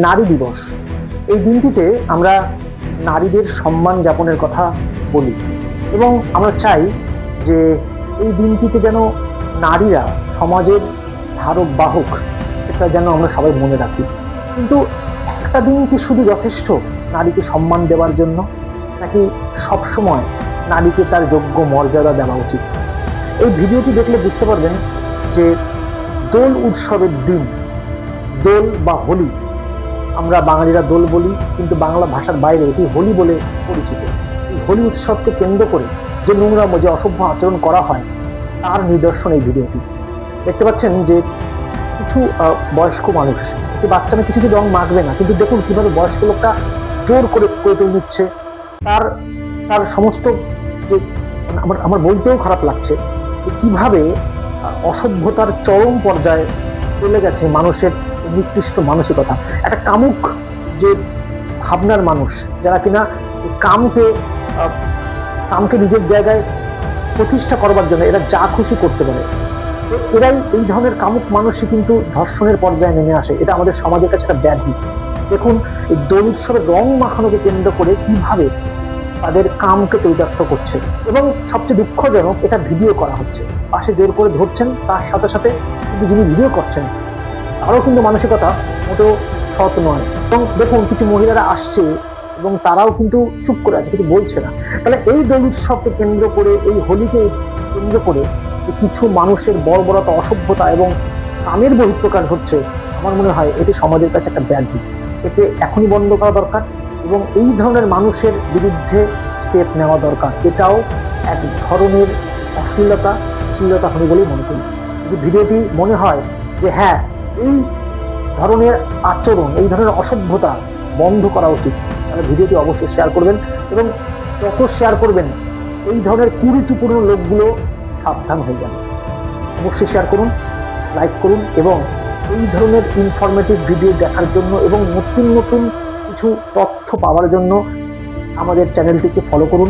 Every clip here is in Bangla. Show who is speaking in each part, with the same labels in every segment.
Speaker 1: নারী দিবস। এই দিনটিতে আমরা নারীদের সম্মান জ্ঞাপনের কথা বলি এবং আমরা চাই যে এই দিনটিতে যেন নারীরা সমাজের ধারক বাহক, এটা যেন আমরা সবাই মনে রাখি। কিন্তু একটা দিন কি শুধু যথেষ্ট নারীকে সম্মান দেওয়ার জন্য, নাকি সবসময় নারীকে তার যোগ্য মর্যাদা দেওয়া উচিত? এই ভিডিওটি দেখলে বুঝতে পারবেন যে দোল উৎসবের দিন, দোল বা হোলি, আমরা বাঙালিরা দোল বলি, কিন্তু বাংলা ভাষার বাইরে এটি হোলি বলে পরিচিত। এই হোলি উৎসবকে কেন্দ্র করে যে নোংরাম, যে অসভ্য আচরণ করা হয়, তার নিদর্শন এই ভিডিওটি। দেখতে পাচ্ছেন যে কিছু বয়স্ক মানুষ, যে বাচ্চা মেয়ে কিছু রং মাখবে না, কিন্তু দেখুন কিভাবে বয়স্ক লোকটা জোর করে করে তুলে নিচ্ছে। তার তার সমস্ত যে, আমার আমার বলতেও খারাপ লাগছে যে কিভাবে অসভ্যতার চরম পর্যায়ে চলে গেছে মানুষের নিকৃষ্ট মানসিকতা। একটা কামুক যে ভাবনার মানুষ, যারা কিনা কামকে কামকে নিজের জায়গায় প্রতিষ্ঠা করবার জন্য এরা যা খুশি করতে পারে। এরাই এই ধরনের কামুক মানুষই কিন্তু ধর্ষণের পর্যায়ে নেমে আসে। এটা আমাদের সমাজের কাছে একটা ব্যাধি। দেখুন এই দোল উৎসবের রং মাখানোকে কেন্দ্র করে কিভাবে তাদের কামকে চরিতার্থ করছে, এবং সবচেয়ে দুঃখজনক এটা ভিডিও করা হচ্ছে। পাশে জোর করে ধরছেন, তার সাথে সাথে কিন্তু যিনি ভিডিও করছেন তারও কিন্তু মানসিকতা মোটেও সৎ নয়। এবং দেখুন কিছু মহিলারা আসছে এবং তারাও কিন্তু চুপ করে আছে, কিছু বলছে না। তাহলে এই দোল উৎসবকে কেন্দ্র করে, এই হোলিকে কেন্দ্র করে কিছু মানুষের বর্বরতা, অসভ্যতা এবং কামের বহিঃপ্রকাশ হচ্ছে, আমার মনে হয় এটি সমাজের কাছে একটা ব্যাধি। একে এখনই বন্ধ করা দরকার এবং এই ধরনের মানুষের বিরুদ্ধে স্টেপ নেওয়া দরকার। এটাও এক ধরনের অশ্লীলতা হবে বলেই মনে করি। যদি ভিডিওটি মনে হয় যে হ্যাঁ, এই ধরনের আচরণ, এই ধরনের অসভ্যতা বন্ধ করা উচিত, তাহলে ভিডিওটি অবশ্যই শেয়ার করবেন। এবং যত শেয়ার করবেন এই ধরনের কুরুচিপূর্ণ লোকগুলো সাবধান হয়ে যাবে। অবশ্যই শেয়ার করুন, লাইক করুন এবং এই ধরনের ইনফরমেটিভ ভিডিও দেখার জন্য এবং নতুন নতুন কিছু তথ্য পাওয়ার জন্য আমাদের চ্যানেলটিকে ফলো করুন,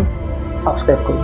Speaker 1: সাবস্ক্রাইব করুন।